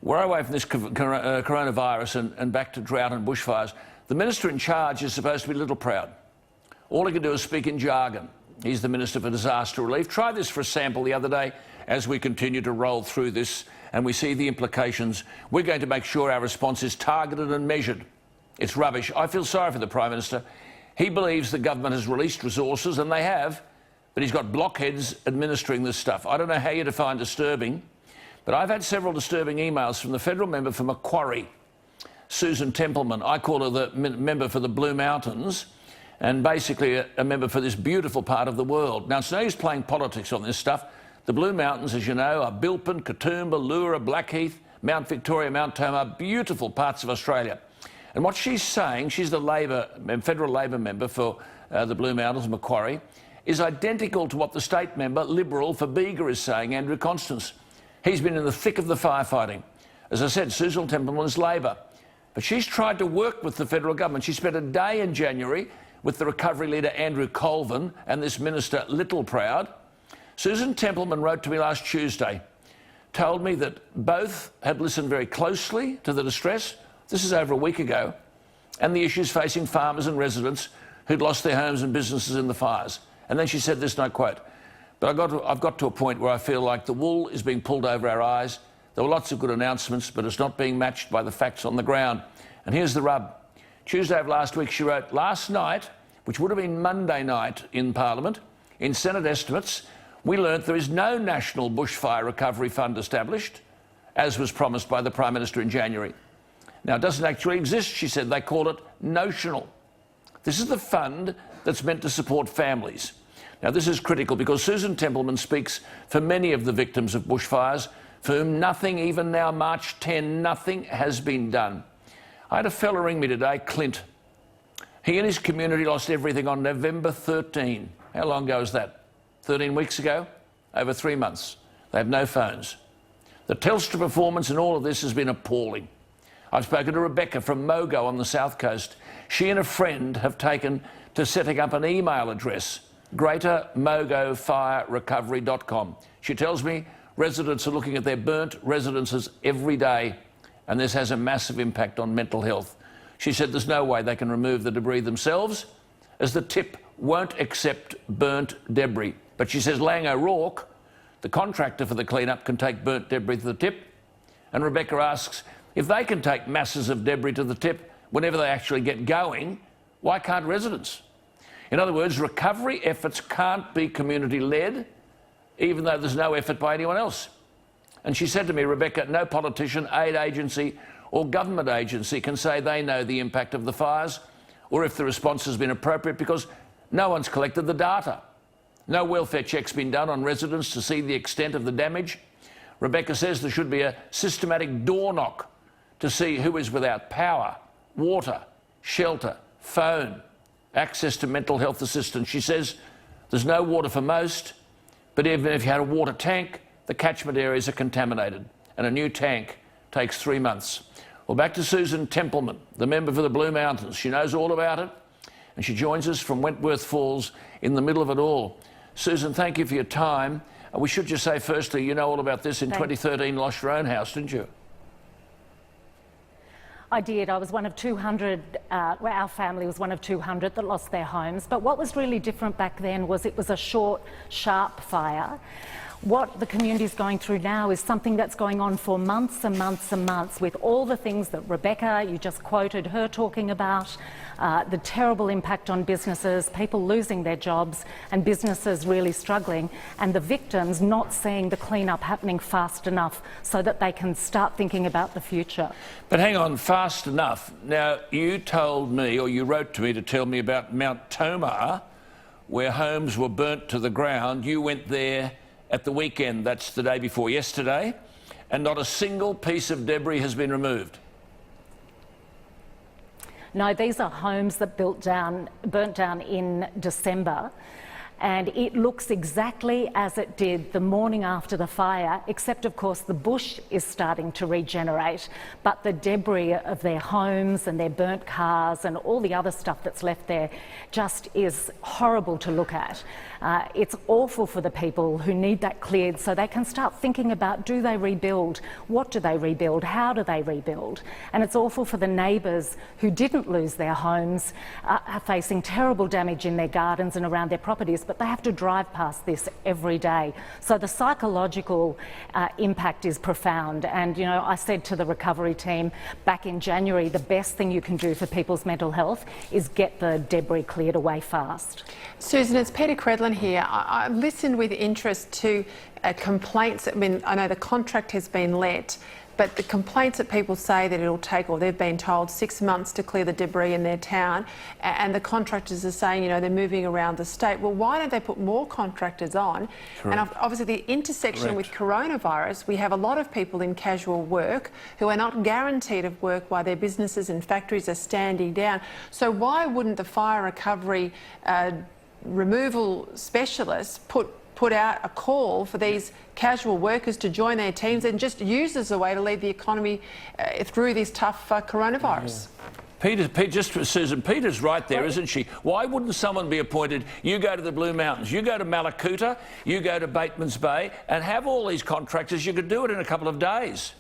we're away from this coronavirus and back to drought and bushfires. The minister in charge is supposed to be Littleproud. All he can do is speak in jargon. He's the Minister for Disaster Relief. Try this for a sample the other day as we continue to roll through this and we see the implications. We're going to make sure our response is targeted and measured. It's rubbish. I feel sorry for the Prime Minister. He believes the government has released resources, and they have, but he's got blockheads administering this stuff. I don't know how you define disturbing, but I've had several disturbing emails from the federal member for Macquarie, Susan Templeman. I call her the member for the Blue Mountains, and basically a member for this beautiful part of the world. Now, it's no use playing politics on this stuff. The Blue Mountains, as you know, are Bilpin, Katoomba, Leura, Blackheath, Mount Victoria, Mount Tomah, beautiful parts of Australia. And what she's saying, she's the federal Labor member for the Blue Mountains, Macquarie, is identical to what the state member, Liberal, for Bega is saying, Andrew Constance. He's been in the thick of the firefighting. As I said, Susan Templeman is Labor. But she's tried to work with the federal government. She spent a day in January with the recovery leader, Andrew Colvin, and this minister, Littleproud. Susan Templeman wrote to me last Tuesday, told me that both had listened very closely to the distress. This is over a week ago, and the issues facing farmers and residents who'd lost their homes and businesses in the fires. And then she said this, and I quote, "But I've got to a point where I feel like the wool is being pulled over our eyes. There were lots of good announcements, but it's not being matched by the facts on the ground." And here's the rub. Tuesday of last week, she wrote, "Last night, which would have been Monday night in Parliament, in Senate estimates, we learnt there is no National Bushfire Recovery Fund established, as was promised by the Prime Minister in January. Now, it doesn't actually exist," she said. "They call it notional. This is the fund that's meant to support families." Now, this is critical because Susan Templeman speaks for many of the victims of bushfires, for whom nothing, even now, March 10, nothing has been done. I had a fella ring me today, Clint. He and his community lost everything on November 13. How long ago was that? 13 weeks ago? Over 3 months. They have no phones. The Telstra performance in all of this has been appalling. I've spoken to Rebecca from Mogo on the south coast. She and a friend have taken to setting up an email address, greatermogofirerecovery.com. She tells me residents are looking at their burnt residences every day, and this has a massive impact on mental health. She said there's no way they can remove the debris themselves, as the tip won't accept burnt debris. But she says Lang O'Rourke, the contractor for the clean-up, can take burnt debris to the tip. And Rebecca asks, if they can take masses of debris to the tip whenever they actually get going, why can't residents? In other words, recovery efforts can't be community-led, even though there's no effort by anyone else. And she said to me, Rebecca, no politician, aid agency or government agency can say they know the impact of the fires or if the response has been appropriate because no one's collected the data. No welfare check's been done on residents to see the extent of the damage. Rebecca says there should be a systematic door knock to see who is without power, water, shelter, phone, access to mental health assistance. She says there's no water for most, but even if you had a water tank, the catchment areas are contaminated, and a new tank takes 3 months. Well, back to Susan Templeman, the member for the Blue Mountains. She knows all about it, and she joins us from Wentworth Falls in the middle of it all. Susan, thank you for your time. We should just say, firstly, you know all about this. In 2013, lost your own house, didn't you? I did. I was one of 200, our family was one of 200 that lost their homes. But what was really different back then was it was a short, sharp fire. What the community is going through now is something that's going on for months and months and months, with all the things that Rebecca, you just quoted her talking about, the terrible impact on businesses, people losing their jobs and businesses really struggling, and the victims not seeing the clean-up happening fast enough so that they can start thinking about the future. But hang on, fast enough. Now, you told me, or you wrote to me to tell me about Mount Tomah, where homes were burnt to the ground. You went there at the weekend, that's the day before yesterday, and not a single piece of debris has been removed. No, these are homes that burnt down in December. and it looks exactly as it did the morning after the fire, except of course the bush is starting to regenerate, but the debris of their homes and their burnt cars and all the other stuff that's left there just is horrible to look at. It's awful for the people who need that cleared so they can start thinking about, do they rebuild? What do they rebuild? How do they rebuild? And it's awful for the neighbours who didn't lose their homes, are facing terrible damage in their gardens and around their properties, but they have to drive past this every day. So the psychological impact is profound. And, you know, I said to the recovery team back in January, the best thing you can do for people's mental health is get the debris cleared away fast. Susan, it's Peter Credlin here. I listened with interest to complaints. I mean, I know the contract has been let, but the complaints that people say that it'll take, or they've been told, 6 months to clear the debris in their town, and the contractors are saying, you know, they're moving around the state. Well, why don't they put more contractors on? Correct. And obviously the intersection with coronavirus, we have a lot of people in casual work who are not guaranteed of work while their businesses and factories are standing down. So why wouldn't the fire recovery removal specialists put out a call for these casual workers to join their teams and just use as a way to lead the economy through this tough coronavirus? Susan, Peter's right there, isn't she? Why wouldn't someone be appointed? You go to the Blue Mountains, you go to Malakuta, you go to Bateman's Bay, and have all these contractors. You could do it in a couple of days.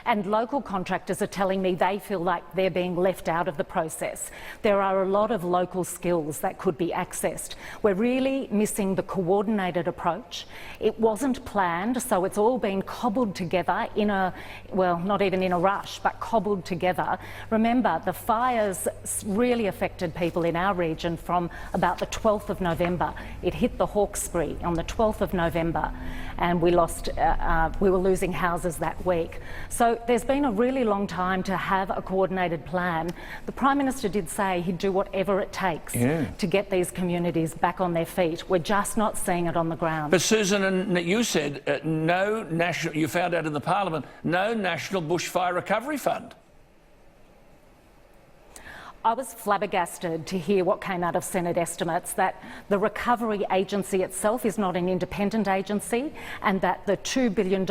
And local contractors are telling me they feel like they're being left out of the process. There are a lot of local skills that could be accessed. We're really missing the coordinated approach. It wasn't planned, so it's all been cobbled together in a, well, not even in a rush, but cobbled together. Remember, the fires really affected people in our region from about the 12th of November. It hit the Hawkesbury on the 12th of November, and we were losing houses that week. So there's been a really long time to have a coordinated plan. The Prime Minister did say he'd do whatever it takes to get these communities back on their feet. We're just not seeing it on the ground. But Susan, and you said you found out in the Parliament, no national bushfire recovery fund. I was flabbergasted to hear what came out of Senate estimates, that the recovery agency itself is not an independent agency, and that the $2 billion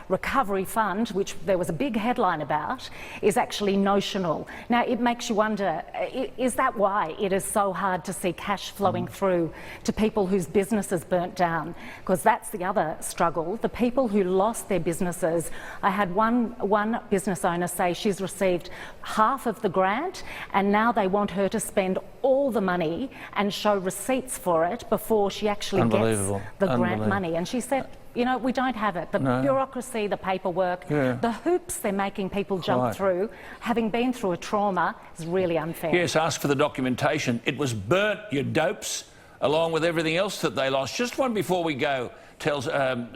recovery fund, which there was a big headline about, is actually notional. Now, it makes you wonder, is that why it is so hard to see cash flowing through to people whose businesses burnt down? Because that's the other struggle. The people who lost their businesses, I had one business owner say she's received half of the grant, and now they want her to spend all the money and show receipts for it before she actually gets the grant money. And she said, you know, we don't have it. The bureaucracy, the paperwork, the hoops they're making people jump through, having been through a trauma, is really unfair. Yes, ask for the documentation. It was burnt, you dopes, along with everything else that they lost. Just one before we go, tells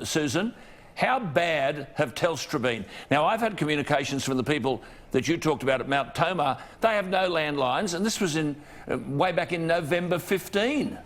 Susan. How bad have Telstra been? Now, I've had communications from the people that you talked about at Mount Tomah. They have no landlines, and this was in way back in November 15.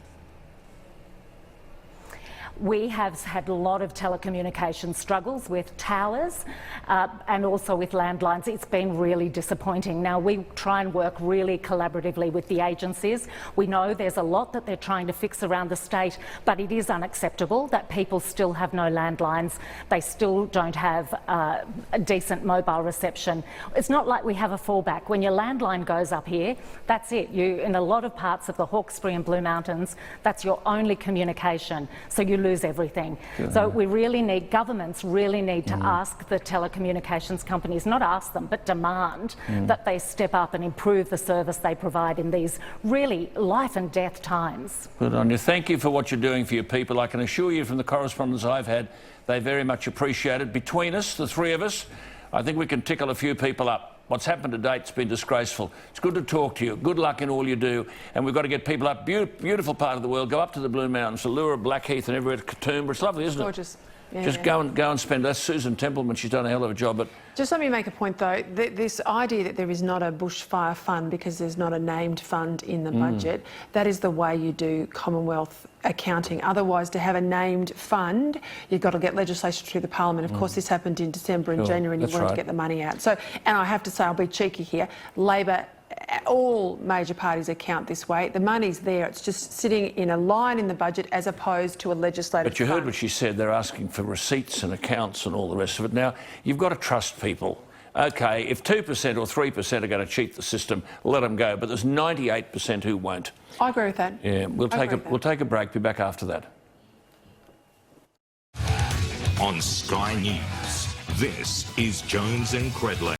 We have had a lot of telecommunication struggles with towers and also with landlines. It's been really disappointing. Now, we try and work really collaboratively with the agencies. We know there's a lot that they're trying to fix around the state, but it is unacceptable that people still have no landlines. They still don't have a decent mobile reception. It's not like we have a fallback. When your landline goes up here, that's it. In a lot of parts of the Hawkesbury and Blue Mountains, that's your only communication. So you lose everything. So we really need, governments really need to ask the telecommunications companies, not ask them, but demand that they step up and improve the service they provide in these really life and death times. Good on you. Thank you for what you're doing for your people. I can assure you from the correspondence I've had, they very much appreciate it. Between us, the three of us, I think we can tickle a few people up. What's happened to date has been disgraceful. It's good to talk to you. Good luck in all you do. And we've got to get people up. Beautiful part of the world. Go up to the Blue Mountains, Allura, Blackheath and everywhere, Katoomba. It's lovely, isn't it? Gorgeous. Yeah, Just go and spend. That's Susan Templeman. She's done a hell of a job. But just let me make a point, though. This idea that there is not a bushfire fund because there's not a named fund in the budget, that is the way you do Commonwealth accounting. Otherwise, to have a named fund, you've got to get legislation through the Parliament. Of course, this happened in December and January, and you wanted to get the money out. So, and I have to say, I'll be cheeky here, Labor all major parties account this way. The money's there. It's just sitting in a line in the budget as opposed to a legislative But you heard fund. what she said. They're asking for receipts and accounts and all the rest of it. Now, you've got to trust people. OK, if 2% or 3% are going to cheat the system, let them go. But there's 98% who won't. I agree with that. Yeah, we'll take a break. Be back after that. On Sky News, this is Jones and Credley.